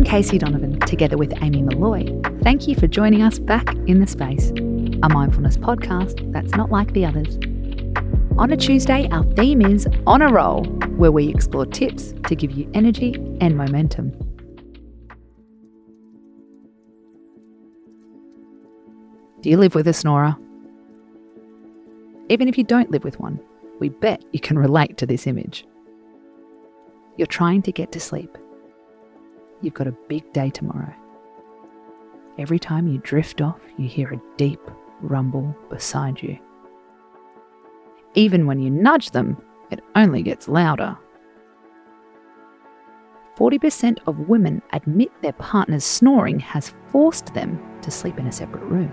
Casey Donovan, together with Amy Malloy. Thank you for joining us back in the space, a mindfulness podcast that's not like the others. On a Tuesday, our theme is On a Roll, where we explore tips to give you energy and momentum. Do you live with a snorer? Even if you don't live with one, we bet you can relate to this image. You're trying to get to sleep. You've got a big day tomorrow. Every time you drift off, you hear a deep rumble beside you. Even when you nudge them, it only gets louder. 40% of women admit their partner's snoring has forced them to sleep in a separate room.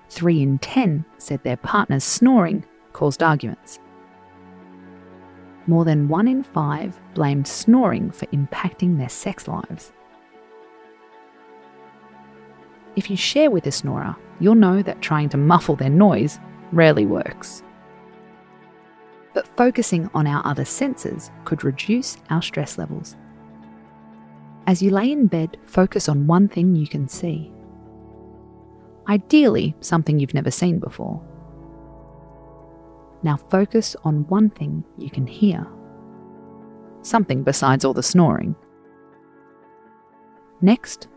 3 in 10 said their partner's snoring caused arguments. More than 1 in 5 blamed snoring for impacting their sex lives. If you share with a snorer, you'll know that trying to muffle their noise rarely works. But focusing on our other senses could reduce our stress levels. As you lay in bed, focus on one thing you can see. Ideally, something you've never seen before. Now focus on one thing you can hear. Something besides all the snoring. Next,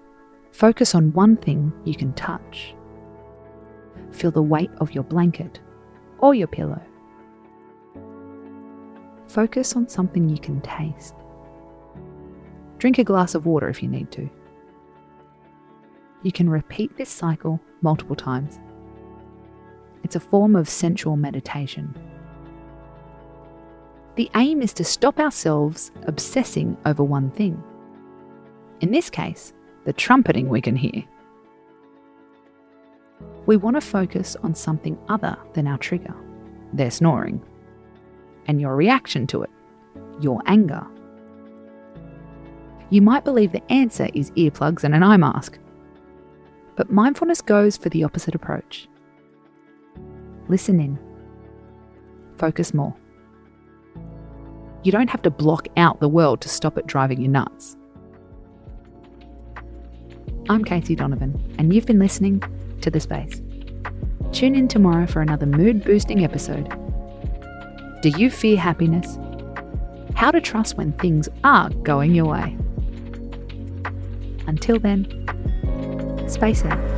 focus on one thing you can touch. Feel the weight of your blanket or your pillow. Focus on something you can taste. Drink a glass of water if you need to. You can repeat this cycle multiple times. It's a form of sensual meditation. The aim is to stop ourselves obsessing over one thing. In this case, the trumpeting we can hear. We want to focus on something other than our trigger, their snoring, and your reaction to it, your anger. You might believe the answer is earplugs and an eye mask, but mindfulness goes for the opposite approach. Listen in. Focus more. You don't have to block out the world to stop it driving you nuts. I'm Casey Donovan, and you've been listening to The Space. Tune in tomorrow for another mood-boosting episode. Do you fear happiness? How to trust when things are going your way. Until then, space out.